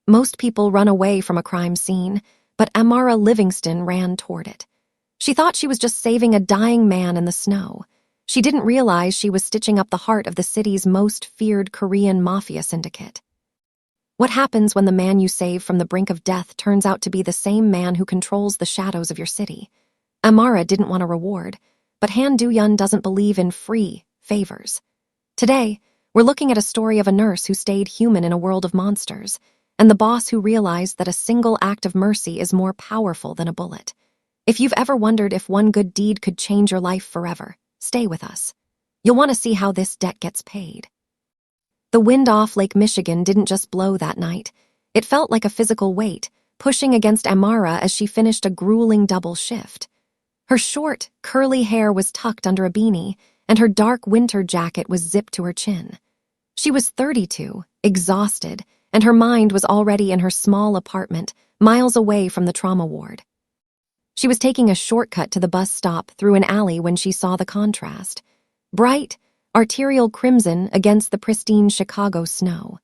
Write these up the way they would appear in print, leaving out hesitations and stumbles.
Most people run away from a crime scene, but Amara Livingston ran toward it. She thought she was just saving a dying man in the snow. She didn't realize she was stitching up the heart of the city's most feared Korean Mafia syndicate. What happens when the man you save from the brink of death turns out to be the same man who controls the shadows of your city? Amara didn't want a reward, but Han Do-yeon doesn't believe in free favors. Today, we're looking at a story of a nurse who stayed human in a world of monsters, and the boss who realized that a single act of mercy is more powerful than a bullet. If you've ever wondered if one good deed could change your life forever, stay with us. You'll want to see how this debt gets paid. The wind off Lake Michigan didn't just blow that night. It felt like a physical weight, pushing against Amara as she finished a grueling double shift. Her short, curly hair was tucked under a beanie, and her dark winter jacket was zipped to her chin. She was 32, exhausted, and her mind was already in her small apartment, miles away from the trauma ward. She was taking a shortcut to the bus stop through an alley when she saw the contrast. Bright, arterial crimson against the pristine Chicago snow.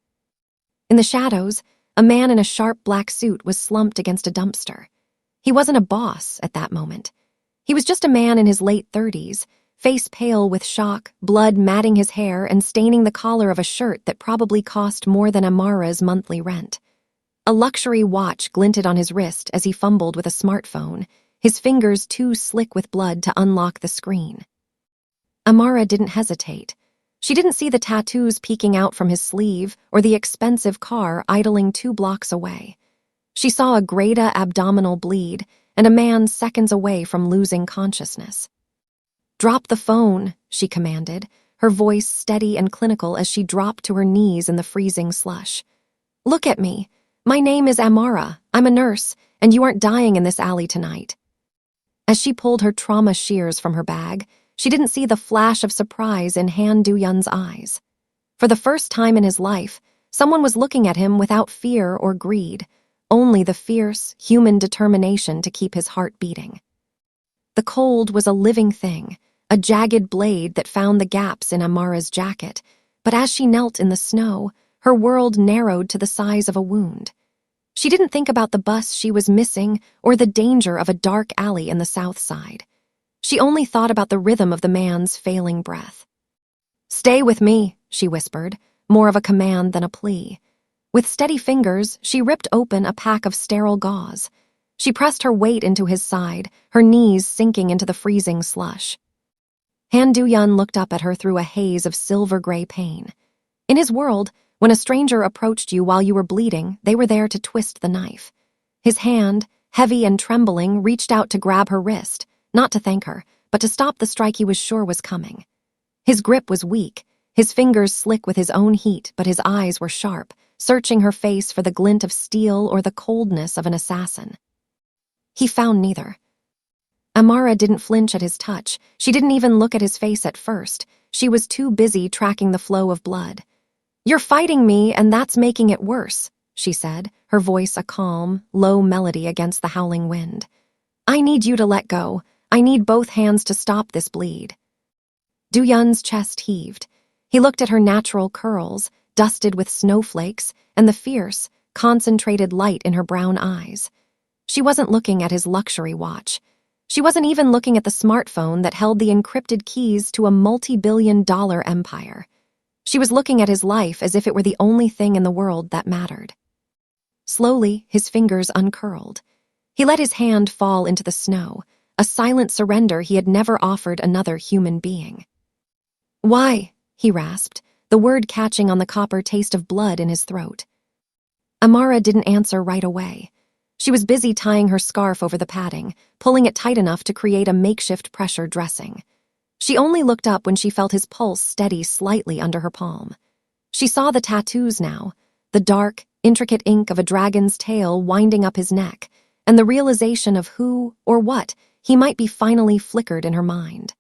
In the shadows, a man in a sharp black suit was slumped against a dumpster. He wasn't a boss at that moment. He was just a man in his late 30s, face pale with shock, blood matting his hair and staining the collar of a shirt that probably cost more than Amara's monthly rent. A luxury watch glinted on his wrist as he fumbled with a smartphone, his fingers too slick with blood to unlock the screen. Amara didn't hesitate. She didn't see the tattoos peeking out from his sleeve or the expensive car idling 2 blocks away. She saw a Grada abdominal bleed and a man seconds away from losing consciousness. "Drop the phone," she commanded, her voice steady and clinical as she dropped to her knees in the freezing slush. "Look at me. My name is Amara. I'm a nurse, and you aren't dying in this alley tonight." As she pulled her trauma shears from her bag, she didn't see the flash of surprise in Han Do-yeon's eyes. For the first time in his life, someone was looking at him without fear or greed, only the fierce, human determination to keep his heart beating. The cold was a living thing, a jagged blade that found the gaps in Amara's jacket, but as she knelt in the snow, her world narrowed to the size of a wound. She didn't think about the bus she was missing or the danger of a dark alley in the South Side. She only thought about the rhythm of the man's failing breath. "Stay with me," she whispered, more of a command than a plea. With steady fingers, she ripped open a pack of sterile gauze. She pressed her weight into his side, her knees sinking into the freezing slush. Han Do-yeon looked up at her through a haze of silver-gray pain. In his world, when a stranger approached you while you were bleeding, they were there to twist the knife. His hand, heavy and trembling, reached out to grab her wrist, not to thank her, but to stop the strike he was sure was coming. His grip was weak, his fingers slick with his own heat, but his eyes were sharp, searching her face for the glint of steel or the coldness of an assassin. He found neither. Amara didn't flinch at his touch. She didn't even look at his face at first. She was too busy tracking the flow of blood. "You're fighting me, and that's making it worse," she said, her voice a calm, low melody against the howling wind. "I need you to let go. I need both hands to stop this bleed." Do-yeon's chest heaved. He looked at her natural curls, dusted with snowflakes, and the fierce, concentrated light in her brown eyes. She wasn't looking at his luxury watch. She wasn't even looking at the smartphone that held the encrypted keys to a multi-billion-dollar empire. She was looking at his life as if it were the only thing in the world that mattered. Slowly, his fingers uncurled. He let his hand fall into the snow, a silent surrender he had never offered another human being. "Why?" he rasped, the word catching on the copper taste of blood in his throat. Amara didn't answer right away. She was busy tying her scarf over the padding, pulling it tight enough to create a makeshift pressure dressing. She only looked up when she felt his pulse steady slightly under her palm. She saw the tattoos now, the dark, intricate ink of a dragon's tail winding up his neck, and the realization of who, or what, he might be finally flickered in her mind.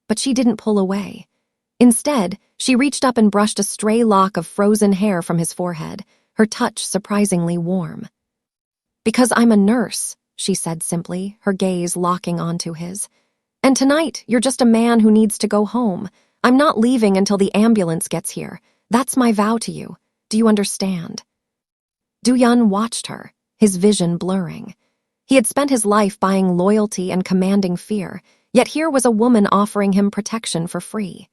But she didn't pull away. Instead, she reached up and brushed a stray lock of frozen hair from his forehead, her touch surprisingly warm. "Because I'm a nurse," she said simply, her gaze locking onto his. "And tonight, you're just a man who needs to go home. I'm not leaving until the ambulance gets here. That's my vow to you. Do you understand?" Du-yun watched her, his vision blurring. He had spent his life buying loyalty and commanding fear, yet here was a woman offering him protection for free.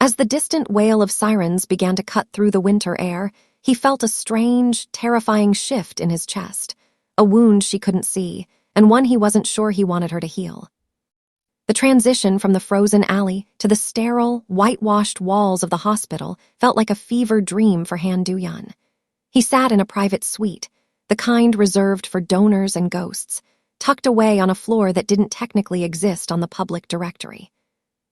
As the distant wail of sirens began to cut through the winter air, he felt a strange, terrifying shift in his chest, a wound she couldn't see, and one he wasn't sure he wanted her to heal. The transition from the frozen alley to the sterile, whitewashed walls of the hospital felt like a fever dream for Han Du-yun. He sat in a private suite, the kind reserved for donors and ghosts, tucked away on a floor that didn't technically exist on the public directory.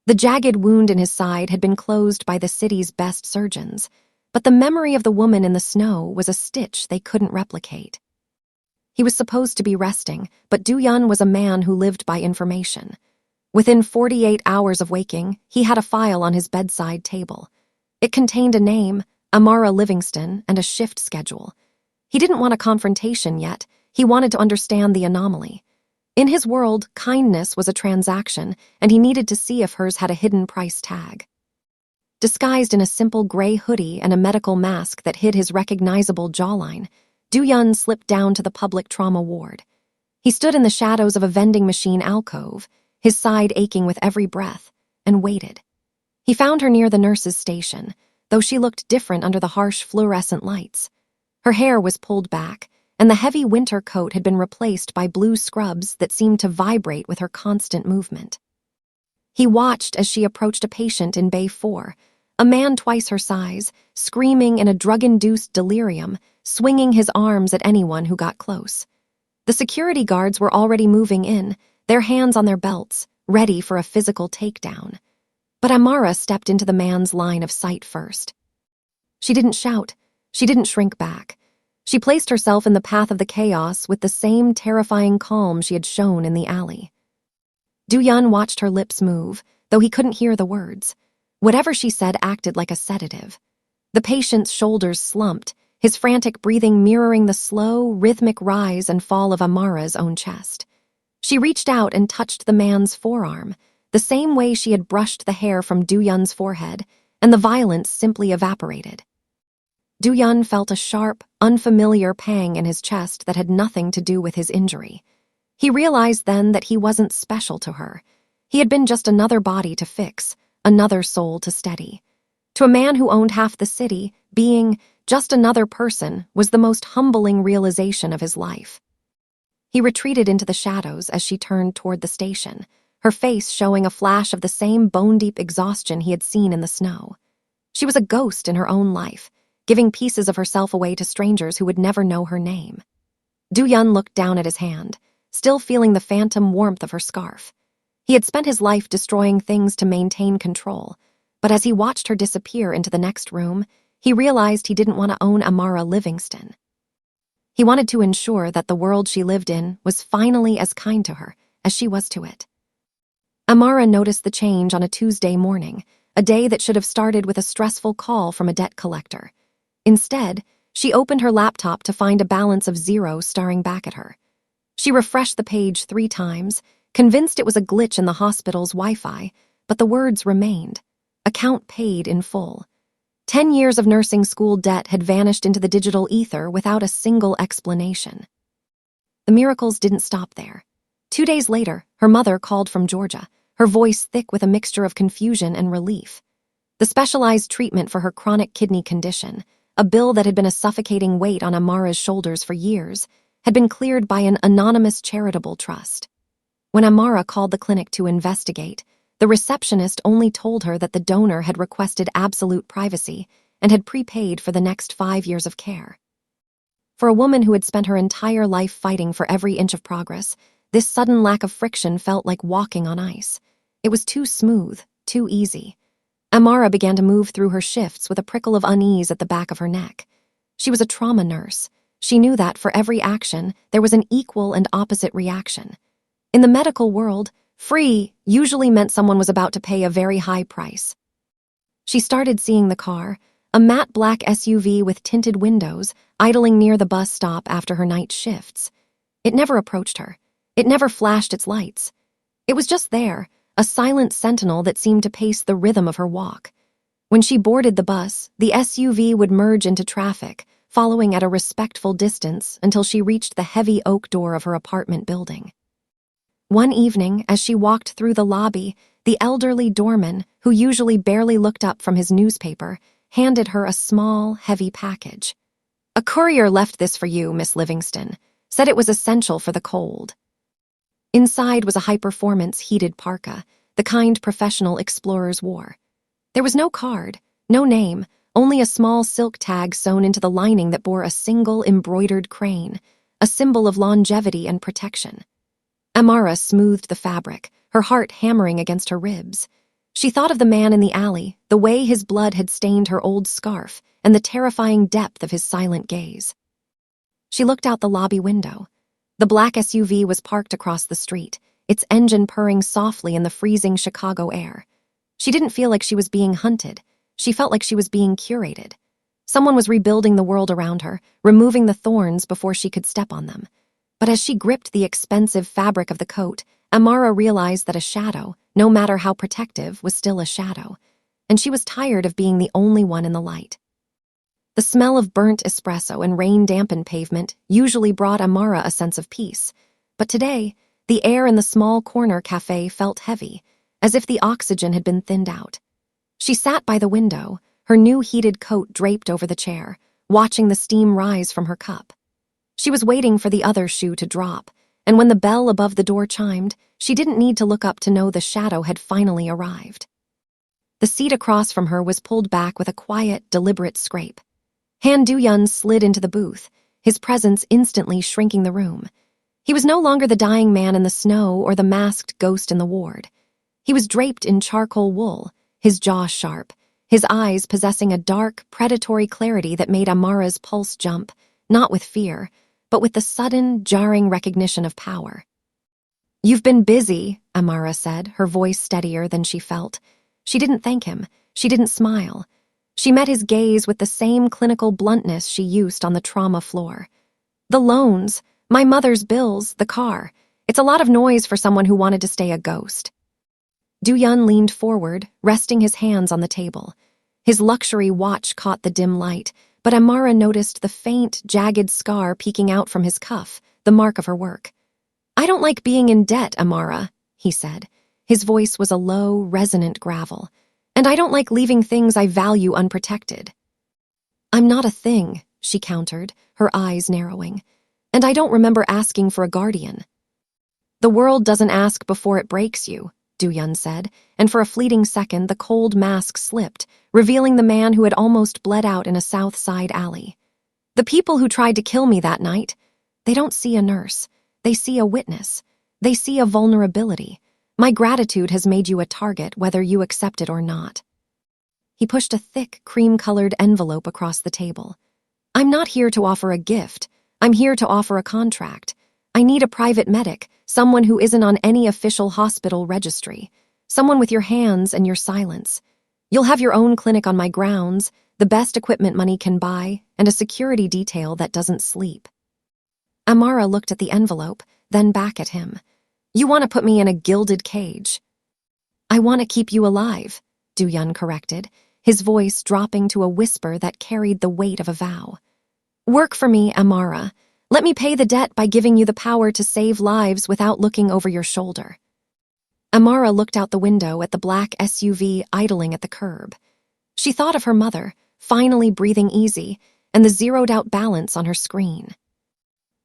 The jagged wound in his side had been closed by the city's best surgeons, but the memory of the woman in the snow was a stitch they couldn't replicate. He was supposed to be resting, but Du-yun was a man who lived by information. Within 48 hours of waking, he had a file on his bedside table. It contained a name, Amara Livingston, and a shift schedule. He didn't want a confrontation yet. He wanted to understand the anomaly. In his world, kindness was a transaction, and he needed to see if hers had a hidden price tag. Disguised in a simple gray hoodie and a medical mask that hid his recognizable jawline, Du-yun slipped down to the public trauma ward. He stood in the shadows of a vending machine alcove, his side aching with every breath, and waited. He found her near the nurse's station, though she looked different under the harsh fluorescent lights. Her hair was pulled back, and the heavy winter coat had been replaced by blue scrubs that seemed to vibrate with her constant movement. He watched as she approached a patient in Bay 4, a man twice her size, screaming in a drug-induced delirium, swinging his arms at anyone who got close. The security guards were already moving in, their hands on their belts, ready for a physical takedown. But Amara stepped into the man's line of sight first. She didn't shout. She didn't shrink back. She placed herself in the path of the chaos with the same terrifying calm she had shown in the alley. Du-yun watched her lips move, though he couldn't hear the words. Whatever she said acted like a sedative. The patient's shoulders slumped, his frantic breathing mirroring the slow, rhythmic rise and fall of Amara's own chest. She reached out and touched the man's forearm, the same way she had brushed the hair from Du-yun's forehead, and the violence simply evaporated. Du-yun felt a sharp, unfamiliar pang in his chest that had nothing to do with his injury. He realized then that he wasn't special to her. He had been just another body to fix, another soul to steady. To a man who owned half the city, being just another person was the most humbling realization of his life. He retreated into the shadows as she turned toward the station, her face showing a flash of the same bone-deep exhaustion he had seen in the snow. She was a ghost in her own life, giving pieces of herself away to strangers who would never know her name. Du-yun looked down at his hand, still feeling the phantom warmth of her scarf. He had spent his life destroying things to maintain control, but as he watched her disappear into the next room, he realized he didn't want to own Amara Livingston. He wanted to ensure that the world she lived in was finally as kind to her as she was to it. Amara noticed the change on a Tuesday morning, a day that should have started with a stressful call from a debt collector. Instead, she opened her laptop to find a balance of 0 staring back at her. She refreshed the page 3 times, convinced it was a glitch in the hospital's Wi-Fi, but the words remained. Account paid in full. 10 years of nursing school debt had vanished into the digital ether without a single explanation. The miracles didn't stop there. 2 days later, her mother called from Georgia, her voice thick with a mixture of confusion and relief. The specialized treatment for her chronic kidney condition, a bill that had been a suffocating weight on Amara's shoulders for years, had been cleared by an anonymous charitable trust. When Amara called the clinic to investigate, the receptionist only told her that the donor had requested absolute privacy and had prepaid for the next 5 years of care. For a woman who had spent her entire life fighting for every inch of progress, this sudden lack of friction felt like walking on ice. It was too smooth, too easy. Amara began to move through her shifts with a prickle of unease at the back of her neck. She was a trauma nurse. She knew that for every action, there was an equal and opposite reaction. In the medical world, free usually meant someone was about to pay a very high price. She started seeing the car, a matte black SUV with tinted windows, idling near the bus stop after her night shifts. It never approached her. It never flashed its lights. It was just there, a silent sentinel that seemed to pace the rhythm of her walk. When she boarded the bus, the SUV would merge into traffic, following at a respectful distance until she reached the heavy oak door of her apartment building. One evening, as she walked through the lobby, the elderly doorman, who usually barely looked up from his newspaper, handed her a small, heavy package. "A courier left this for you, Miss Livingston. Said it was essential for the cold." Inside was a high-performance heated parka, the kind professional explorers wore. There was no card, no name, only a small silk tag sewn into the lining that bore a single embroidered crane, a symbol of longevity and protection. Amara smoothed the fabric, her heart hammering against her ribs. She thought of the man in the alley, the way his blood had stained her old scarf, and the terrifying depth of his silent gaze. She looked out the lobby window. The black SUV was parked across the street, its engine purring softly in the freezing Chicago air. She didn't feel like she was being hunted. She felt like she was being curated. Someone was rebuilding the world around her, removing the thorns before she could step on them. But as she gripped the expensive fabric of the coat, Amara realized that a shadow, no matter how protective, was still a shadow, and she was tired of being the only one in the light. The smell of burnt espresso and rain-dampened pavement usually brought Amara a sense of peace, but today, the air in the small corner cafe felt heavy, as if the oxygen had been thinned out. She sat by the window, her new heated coat draped over the chair, watching the steam rise from her cup. She was waiting for the other shoe to drop, and when the bell above the door chimed, she didn't need to look up to know the shadow had finally arrived. The seat across from her was pulled back with a quiet, deliberate scrape. Han Du-yun slid into the booth, his presence instantly shrinking the room. He was no longer the dying man in the snow or the masked ghost in the ward. He was draped in charcoal wool, his jaw sharp, his eyes possessing a dark, predatory clarity that made Amara's pulse jump, not with fear, but with the sudden, jarring recognition of power. "You've been busy," Amara said, her voice steadier than she felt. She didn't thank him. She didn't smile. She met his gaze with the same clinical bluntness she used on the trauma floor. "The loans, my mother's bills, the car. It's a lot of noise for someone who wanted to stay a ghost." Du-yun leaned forward, resting his hands on the table. His luxury watch caught the dim light, but Amara noticed the faint, jagged scar peeking out from his cuff, the mark of her work. "I don't like being in debt, Amara," he said. His voice was a low, resonant gravel. "And I don't like leaving things I value unprotected." "I'm not a thing," she countered, her eyes narrowing. "And I don't remember asking for a guardian." "The world doesn't ask before it breaks you," Du-yun said, and for a fleeting second the cold mask slipped, revealing the man who had almost bled out in a South Side alley. "The people who tried to kill me that night, they don't see a nurse. They see a witness. They see a vulnerability. My gratitude has made you a target, whether you accept it or not." He pushed a thick, cream-colored envelope across the table. "I'm not here to offer a gift. I'm here to offer a contract. I need a private medic, someone who isn't on any official hospital registry, someone with your hands and your silence. You'll have your own clinic on my grounds, the best equipment money can buy, and a security detail that doesn't sleep." Amara looked at the envelope, then back at him. "You want to put me in a gilded cage." "I want to keep you alive," Du-yun corrected, his voice dropping to a whisper that carried the weight of a vow. "Work for me, Amara. Let me pay the debt by giving you the power to save lives without looking over your shoulder." Amara looked out the window at the black SUV idling at the curb. She thought of her mother, finally breathing easy, and the zeroed-out balance on her screen.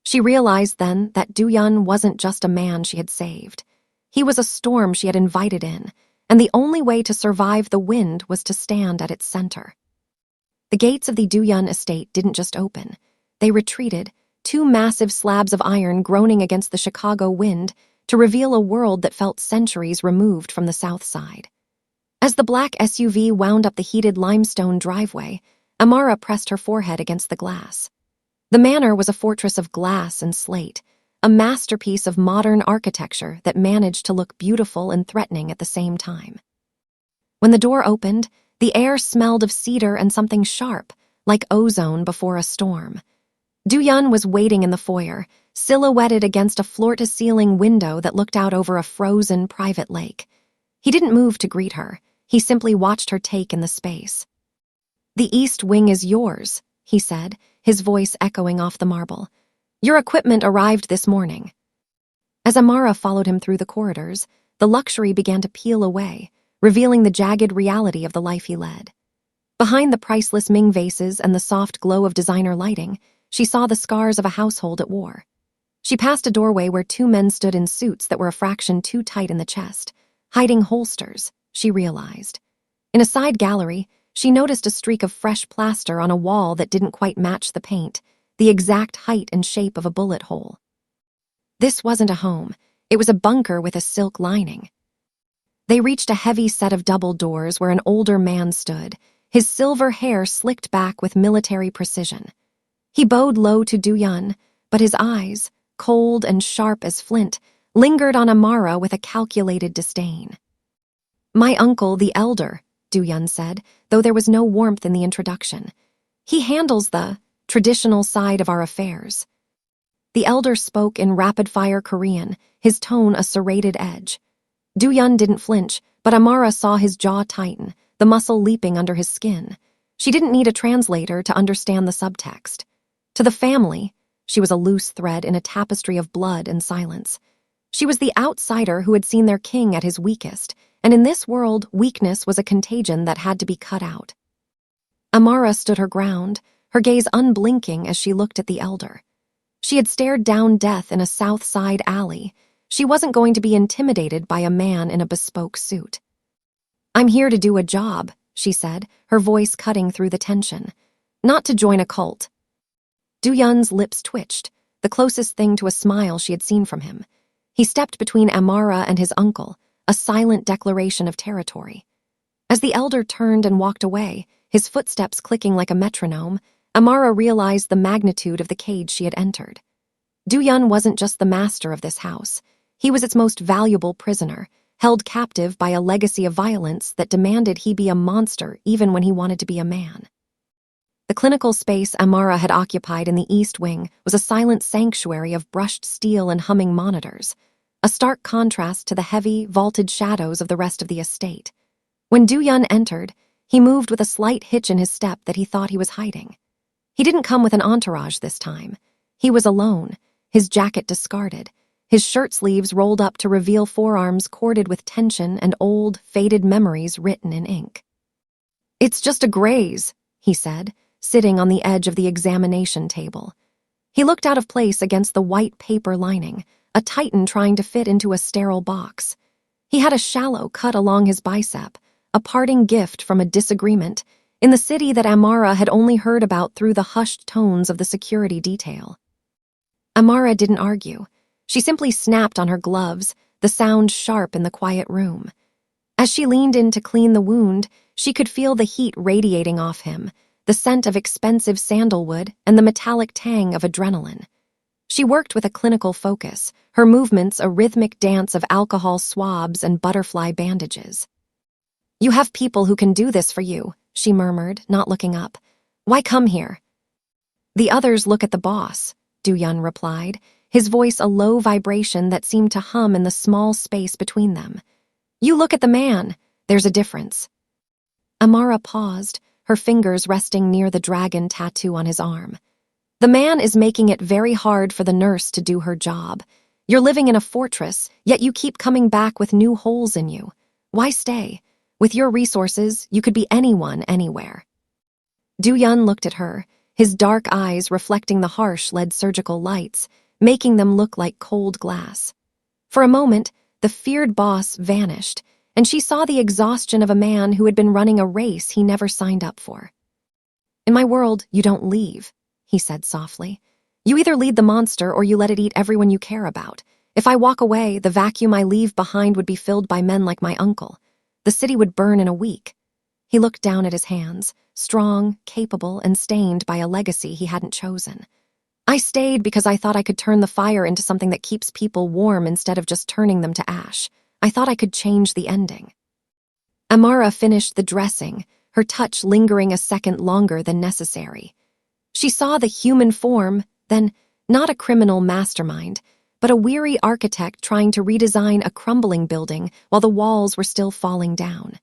She realized then that Du-yun wasn't just a man she had saved. He was a storm she had invited in, and the only way to survive the wind was to stand at its center. The gates of the Du-yun estate didn't just open. They retreated, two massive slabs of iron groaning against the Chicago wind, to reveal a world that felt centuries removed from the South Side. As the black SUV wound up the heated limestone driveway, Amara pressed her forehead against the glass. The manor was a fortress of glass and slate, a masterpiece of modern architecture that managed to look beautiful and threatening at the same time. When the door opened, the air smelled of cedar and something sharp, like ozone before a storm. Du-yun was waiting in the foyer, silhouetted against a floor-to-ceiling window that looked out over a frozen private lake. He didn't move to greet her. He simply watched her take in the space. "The East Wing is yours," he said, his voice echoing off the marble. "Your equipment arrived this morning." As Amara followed him through the corridors, the luxury began to peel away, revealing the jagged reality of the life he led. Behind the priceless Ming vases and the soft glow of designer lighting, she saw the scars of a household at war. She passed a doorway where two men stood in suits that were a fraction too tight in the chest, hiding holsters, she realized. In a side gallery, she noticed a streak of fresh plaster on a wall that didn't quite match the paint, the exact height and shape of a bullet hole. This wasn't a home. It was a bunker with a silk lining. They reached a heavy set of double doors where an older man stood, his silver hair slicked back with military precision. He bowed low to Du-yun, but his eyes, cold and sharp as flint, lingered on Amara with a calculated disdain. "My uncle, the elder," Du-yun said, though there was no warmth in the introduction. "He handles the traditional side of our affairs." The elder spoke in rapid-fire Korean, his tone a serrated edge. Du-yun didn't flinch, but Amara saw his jaw tighten, the muscle leaping under his skin. She didn't need a translator to understand the subtext. To the family, she was a loose thread in a tapestry of blood and silence. She was the outsider who had seen their king at his weakest, and in this world, weakness was a contagion that had to be cut out. Amara stood her ground, her gaze unblinking as she looked at the elder. She had stared down death in a South Side alley. She wasn't going to be intimidated by a man in a bespoke suit. "I'm here to do a job," she said, her voice cutting through the tension. "Not to join a cult." Du-yun's lips twitched, the closest thing to a smile she had seen from him. He stepped between Amara and his uncle, a silent declaration of territory. As the elder turned and walked away, his footsteps clicking like a metronome, Amara realized the magnitude of the cage she had entered. Du-yun wasn't just the master of this house. He was its most valuable prisoner, held captive by a legacy of violence that demanded he be a monster even when he wanted to be a man. The clinical space Amara had occupied in the East Wing was a silent sanctuary of brushed steel and humming monitors, a stark contrast to the heavy, vaulted shadows of the rest of the estate. When Du-yun entered, he moved with a slight hitch in his step that he thought he was hiding. He didn't come with an entourage this time. He was alone, his jacket discarded, his shirt sleeves rolled up to reveal forearms corded with tension and old, faded memories written in ink. "It's just a graze," he said, sitting on the edge of the examination table. He looked out of place against the white paper lining, a titan trying to fit into a sterile box. He had a shallow cut along his bicep, a parting gift from a disagreement, in the city that Amara had only heard about through the hushed tones of the security detail. Amara didn't argue. She simply snapped on her gloves, the sound sharp in the quiet room. As she leaned in to clean the wound, she could feel the heat radiating off him, the scent of expensive sandalwood and the metallic tang of adrenaline. She worked with a clinical focus, her movements a rhythmic dance of alcohol swabs and butterfly bandages. "You have people who can do this for you," she murmured, not looking up. "Why come here?" "The others look at the boss," Du-yun replied, his voice a low vibration that seemed to hum in the small space between them. "You look at the man. There's a difference." Amara paused, her fingers resting near the dragon tattoo on his arm. "The man is making it very hard for the nurse to do her job. You're living in a fortress, yet you keep coming back with new holes in you. Why stay? With your resources, you could be anyone, anywhere." Du-yun looked at her, his dark eyes reflecting the harsh lead surgical lights, making them look like cold glass. For a moment, the feared boss vanished, and she saw the exhaustion of a man who had been running a race he never signed up for. "In my world, you don't leave," he said softly. "You either lead the monster or you let it eat everyone you care about. If I walk away, the vacuum I leave behind would be filled by men like my uncle. The city would burn in a week." He looked down at his hands, strong, capable, and stained by a legacy he hadn't chosen. "I stayed because I thought I could turn the fire into something that keeps people warm instead of just turning them to ash. I thought I could change the ending." Amara finished the dressing, her touch lingering a second longer than necessary. She saw the human form, then not a criminal mastermind, but a weary architect trying to redesign a crumbling building while the walls were still falling down.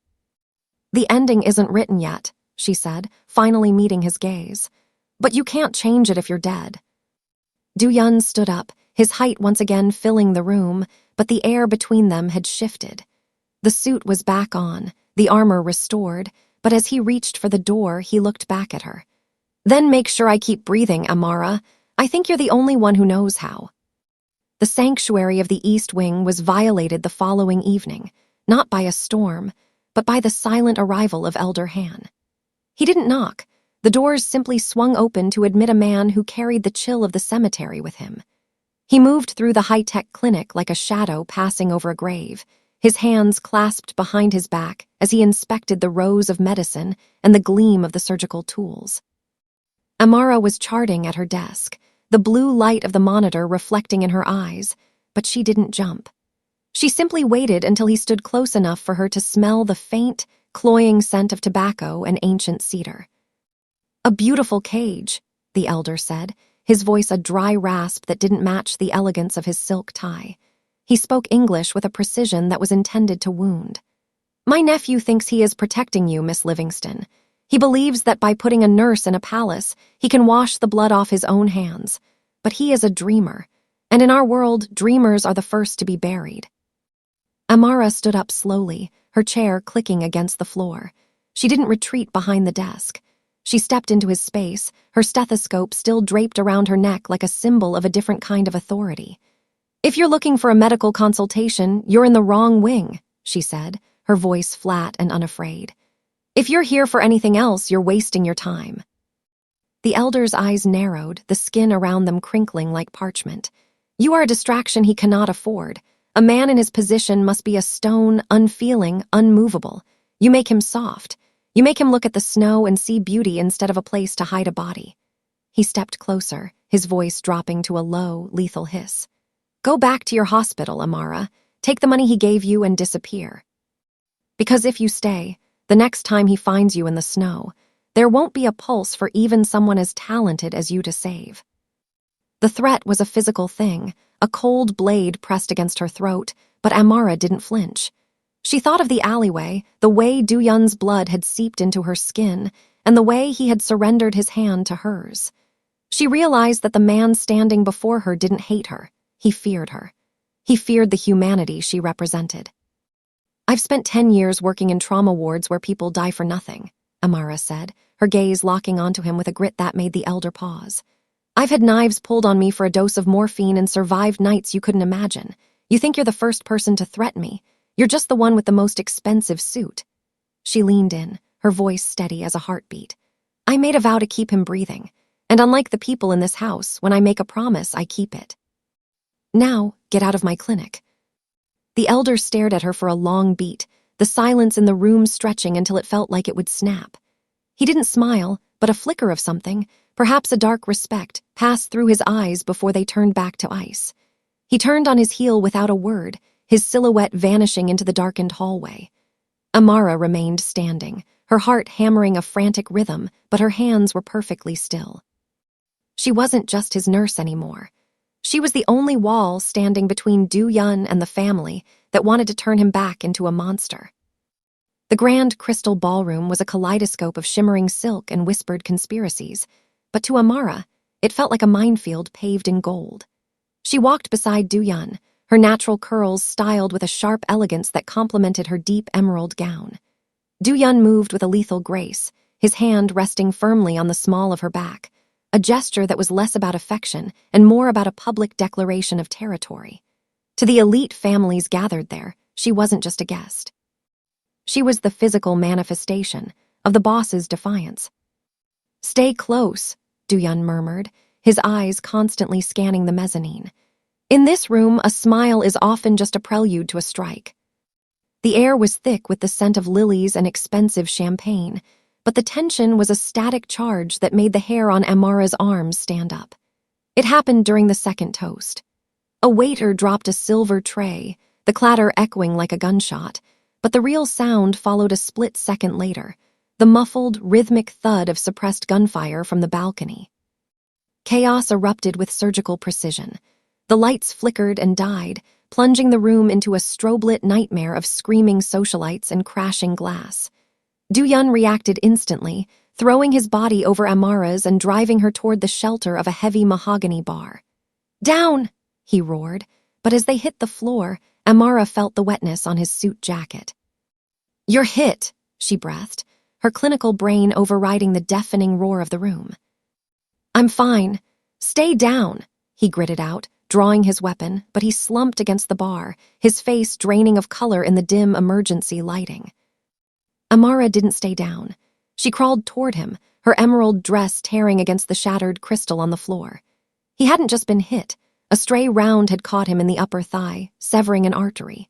"The ending isn't written yet," she said, finally meeting his gaze. But you can't change it if you're dead. Du-Yun stood up, his height once again filling the room, but the air between them had shifted. The suit was back on, the armor restored, but as he reached for the door, he looked back at her. Then make sure I keep breathing, Amara. I think you're the only one who knows how. The sanctuary of the East Wing was violated the following evening, not by a storm, but by the silent arrival of Elder Han. He didn't knock. The doors simply swung open to admit a man who carried the chill of the cemetery with him. He moved through the high-tech clinic like a shadow passing over a grave, his hands clasped behind his back as he inspected the rows of medicine and the gleam of the surgical tools. Amara was charting at her desk, the blue light of the monitor reflecting in her eyes, but she didn't jump. She simply waited until he stood close enough for her to smell the faint, cloying scent of tobacco and ancient cedar. "A beautiful cage," the elder said, his voice a dry rasp that didn't match the elegance of his silk tie. He spoke English with a precision that was intended to wound. "My nephew thinks he is protecting you, Miss Livingston. He believes that by putting a nurse in a palace, he can wash the blood off his own hands. But he is a dreamer, and in our world, dreamers are the first to be buried." Amara stood up slowly, her chair clicking against the floor. She didn't retreat behind the desk. She stepped into his space, her stethoscope still draped around her neck like a symbol of a different kind of authority. "If you're looking for a medical consultation, you're in the wrong wing," she said, her voice flat and unafraid. "If you're here for anything else, you're wasting your time." The elder's eyes narrowed, the skin around them crinkling like parchment. "You are a distraction he cannot afford. A man in his position must be a stone, unfeeling, unmovable. You make him soft. You make him look at the snow and see beauty instead of a place to hide a body." He stepped closer, his voice dropping to a low, lethal hiss. "Go back to your hospital, Amara. Take the money he gave you and disappear. Because if you stay, the next time he finds you in the snow, there won't be a pulse for even someone as talented as you to save." The threat was a physical thing, a cold blade pressed against her throat, but Amara didn't flinch. She thought of the alleyway, the way Du-Yun's blood had seeped into her skin, and the way he had surrendered his hand to hers. She realized that the man standing before her didn't hate her. He feared her. He feared the humanity she represented. "I've spent 10 years working in trauma wards where people die for nothing," Amara said, her gaze locking onto him with a grit that made the elder pause. "I've had knives pulled on me for a dose of morphine and survived nights you couldn't imagine. You think you're the first person to threaten me. You're just the one with the most expensive suit." She leaned in, her voice steady as a heartbeat. "I made a vow to keep him breathing, and unlike the people in this house, when I make a promise, I keep it. Now, get out of my clinic." The elder stared at her for a long beat, the silence in the room stretching until it felt like it would snap. He didn't smile, but a flicker of something, perhaps a dark respect, passed through his eyes before they turned back to ice. He turned on his heel without a word, his silhouette vanishing into the darkened hallway. Amara remained standing, her heart hammering a frantic rhythm, but her hands were perfectly still. She wasn't just his nurse anymore. She was the only wall standing between Du-Yun and the family that wanted to turn him back into a monster. The grand crystal ballroom was a kaleidoscope of shimmering silk and whispered conspiracies, but to Amara, it felt like a minefield paved in gold. She walked beside Du-Yun, her natural curls styled with a sharp elegance that complemented her deep emerald gown. Du-Yun moved with a lethal grace, his hand resting firmly on the small of her back, a gesture that was less about affection and more about a public declaration of territory. To the elite families gathered there, she wasn't just a guest. She was the physical manifestation of the boss's defiance. "Stay close," Du-Yun murmured, his eyes constantly scanning the mezzanine. "In this room, a smile is often just a prelude to a strike." The air was thick with the scent of lilies and expensive champagne, but the tension was a static charge that made the hair on Amara's arms stand up. It happened during the second toast. A waiter dropped a silver tray, the clatter echoing like a gunshot, but the real sound followed a split second later, the muffled, rhythmic thud of suppressed gunfire from the balcony. Chaos erupted with surgical precision. The lights flickered and died, plunging the room into a strobe-lit nightmare of screaming socialites and crashing glass. Du-Yun reacted instantly, throwing his body over Amara's and driving her toward the shelter of a heavy mahogany bar. "Down!" he roared, but as they hit the floor, Amara felt the wetness on his suit jacket. "You're hit," she breathed, her clinical brain overriding the deafening roar of the room. "I'm fine. Stay down," he gritted out, drawing his weapon, but he slumped against the bar, his face draining of color in the dim emergency lighting. Amara didn't stay down. She crawled toward him, her emerald dress tearing against the shattered crystal on the floor. He hadn't just been hit. A stray round had caught him in the upper thigh, severing an artery.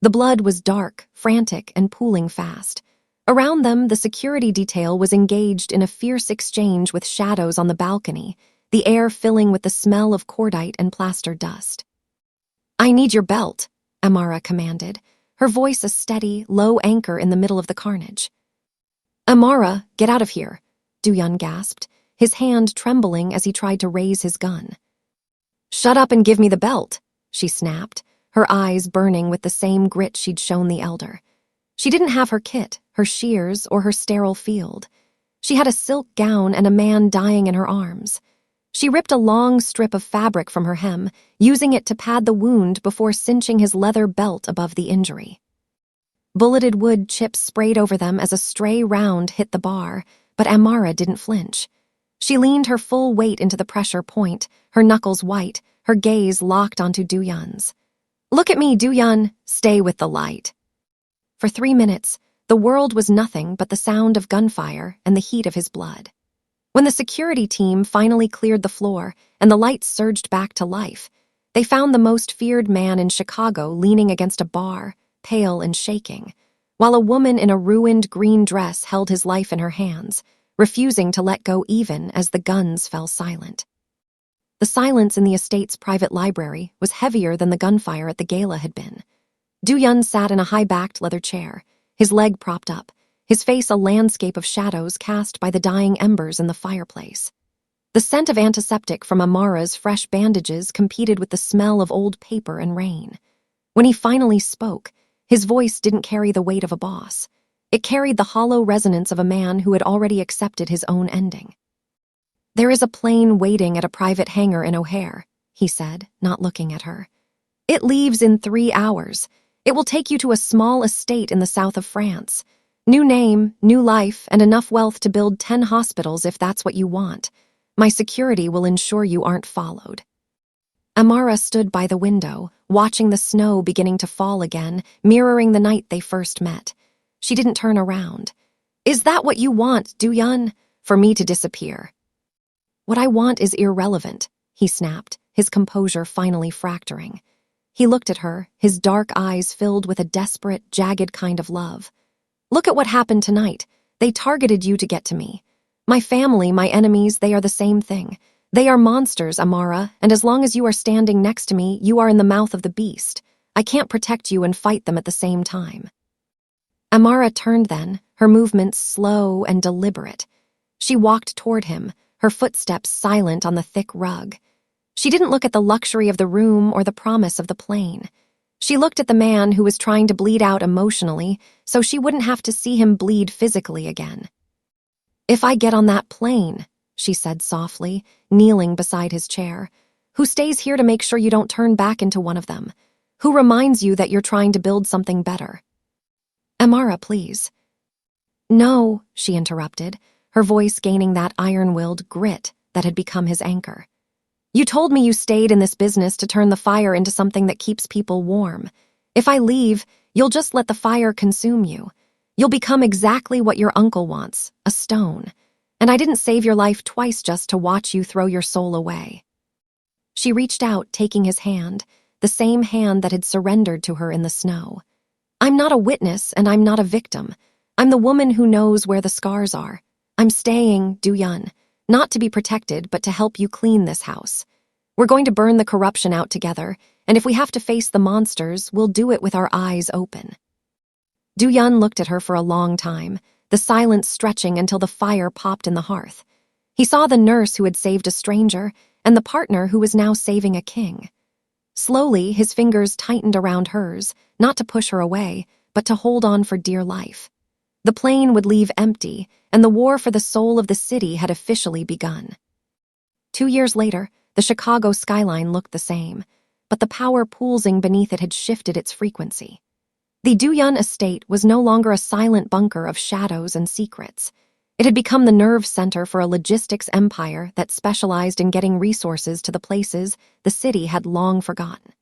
The blood was dark, frantic, and pooling fast. Around them, the security detail was engaged in a fierce exchange with shadows on the balcony, the air filling with the smell of cordite and plaster dust. "I need your belt," Amara commanded, her voice a steady, low anchor in the middle of the carnage. "Amara, get out of here," Duyun gasped, his hand trembling as he tried to raise his gun. "Shut up and give me the belt," she snapped, her eyes burning with the same grit she'd shown the elder. She didn't have her kit, her shears, or her sterile field. She had a silk gown and a man dying in her arms. She ripped a long strip of fabric from her hem, using it to pad the wound before cinching his leather belt above the injury. Bulleted wood chips sprayed over them as a stray round hit the bar, but Amara didn't flinch. She leaned her full weight into the pressure point, her knuckles white, her gaze locked onto Duyun's. "Look at me, Duyun. Stay with the light." For 3 minutes, the world was nothing but the sound of gunfire and the heat of his blood. When the security team finally cleared the floor and the lights surged back to life, they found the most feared man in Chicago leaning against a bar, pale and shaking, while a woman in a ruined green dress held his life in her hands, refusing to let go even as the guns fell silent. The silence in the estate's private library was heavier than the gunfire at the gala had been. Duyun sat in a high-backed leather chair, his leg propped up, his face a landscape of shadows cast by the dying embers in the fireplace. The scent of antiseptic from Amara's fresh bandages competed with the smell of old paper and rain. When he finally spoke, his voice didn't carry the weight of a boss. It carried the hollow resonance of a man who had already accepted his own ending. "There is a plane waiting at a private hangar in O'Hare," he said, not looking at her. "It leaves in 3 hours. It will take you to a small estate in the south of France. New name, new life, and enough wealth to build 10 hospitals if that's what you want. My security will ensure you aren't followed." Amara stood by the window, watching the snow beginning to fall again, mirroring the night they first met. She didn't turn around. "Is that what you want, Duyun? For me to disappear?" "What I want is irrelevant," he snapped, his composure finally fracturing. He looked at her, his dark eyes filled with a desperate, jagged kind of love. "Look at what happened tonight. They targeted you to get to me. My family, my enemies, they are the same thing. They are monsters, Amara, and as long as you are standing next to me, you are in the mouth of the beast. I can't protect you and fight them at the same time." Amara turned then, her movements slow and deliberate. She walked toward him, her footsteps silent on the thick rug. She didn't look at the luxury of the room or the promise of the plane. She looked at the man who was trying to bleed out emotionally so she wouldn't have to see him bleed physically again. "If I get on that plane," she said softly, kneeling beside his chair, "who stays here to make sure you don't turn back into one of them? Who reminds you that you're trying to build something better?" "Amara, please." "No," she interrupted, her voice gaining that iron-willed grit that had become his anchor. "You told me you stayed in this business to turn the fire into something that keeps people warm. If I leave, you'll just let the fire consume you. You'll become exactly what your uncle wants, a stone. And I didn't save your life twice just to watch you throw your soul away." She reached out, taking his hand, the same hand that had surrendered to her in the snow. "I'm not a witness and I'm not a victim. I'm the woman who knows where the scars are. I'm staying, Duyun. Not to be protected, but to help you clean this house. We're going to burn the corruption out together, and if we have to face the monsters, we'll do it with our eyes open." Duyun looked at her for a long time, the silence stretching until the fire popped in the hearth. He saw the nurse who had saved a stranger, and the partner who was now saving a king. Slowly, his fingers tightened around hers, not to push her away, but to hold on for dear life. The plane would leave empty, and the war for the soul of the city had officially begun. 2 years later, the Chicago skyline looked the same, but the power pulsing beneath it had shifted its frequency. The Duyun estate was no longer a silent bunker of shadows and secrets. It had become the nerve center for a logistics empire that specialized in getting resources to the places the city had long forgotten.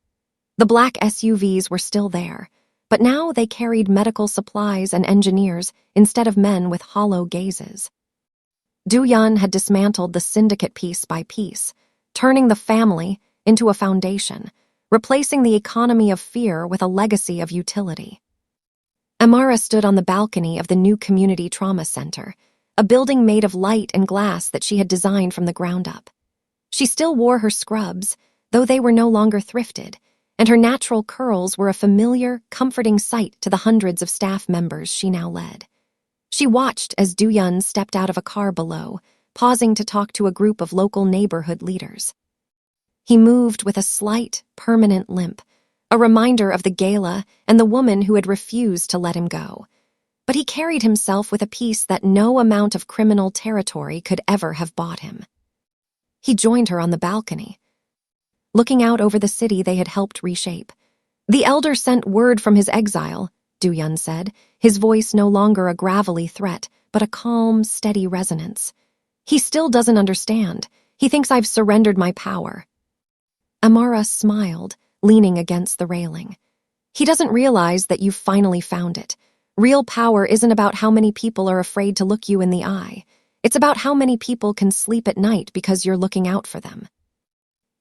The black SUVs were still there, but now they carried medical supplies and engineers instead of men with hollow gazes. Duyun had dismantled the syndicate piece by piece, turning the family into a foundation, replacing the economy of fear with a legacy of utility. Amara stood on the balcony of the new community trauma center, a building made of light and glass that she had designed from the ground up. She still wore her scrubs, though they were no longer thrifted, and her natural curls were a familiar, comforting sight to the hundreds of staff members she now led. She watched as Duyun stepped out of a car below, pausing to talk to a group of local neighborhood leaders. He moved with a slight, permanent limp, a reminder of the gala and the woman who had refused to let him go. But he carried himself with a peace that no amount of criminal territory could ever have bought him. He joined her on the balcony, looking out over the city they had helped reshape. "The elder sent word from his exile," Duyun said, his voice no longer a gravelly threat, but a calm, steady resonance. "He still doesn't understand. He thinks I've surrendered my power." Amara smiled, leaning against the railing. "He doesn't realize that you've finally found it. Real power isn't about how many people are afraid to look you in the eye. It's about how many people can sleep at night because you're looking out for them."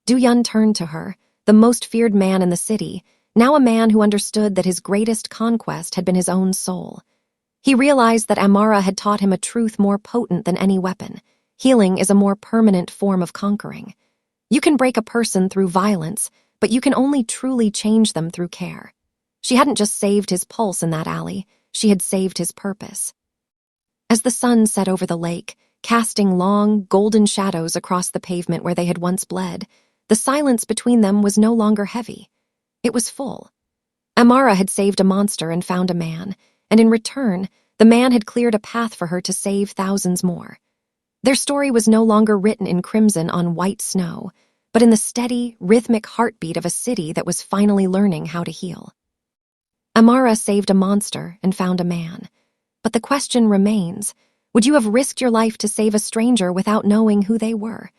Duyun turned to her, the most feared man in the city, now a man who understood that his greatest conquest had been his own soul. He realized that Amara had taught him a truth more potent than any weapon. Healing is a more permanent form of conquering. You can break a person through violence, but you can only truly change them through care. She hadn't just saved his pulse in that alley, she had saved his purpose. As the sun set over the lake, casting long, golden shadows across the pavement where they had once bled, the silence between them was no longer heavy. It was full. Amara had saved a monster and found a man, and in return, the man had cleared a path for her to save thousands more. Their story was no longer written in crimson on white snow, but in the steady, rhythmic heartbeat of a city that was finally learning how to heal. Amara saved a monster and found a man. But the question remains, would you have risked your life to save a stranger without knowing who they were?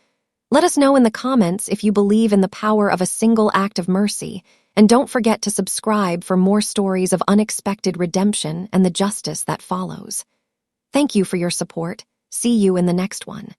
Let us know in the comments if you believe in the power of a single act of mercy, and don't forget to subscribe for more stories of unexpected redemption and the justice that follows. Thank you for your support. See you in the next one.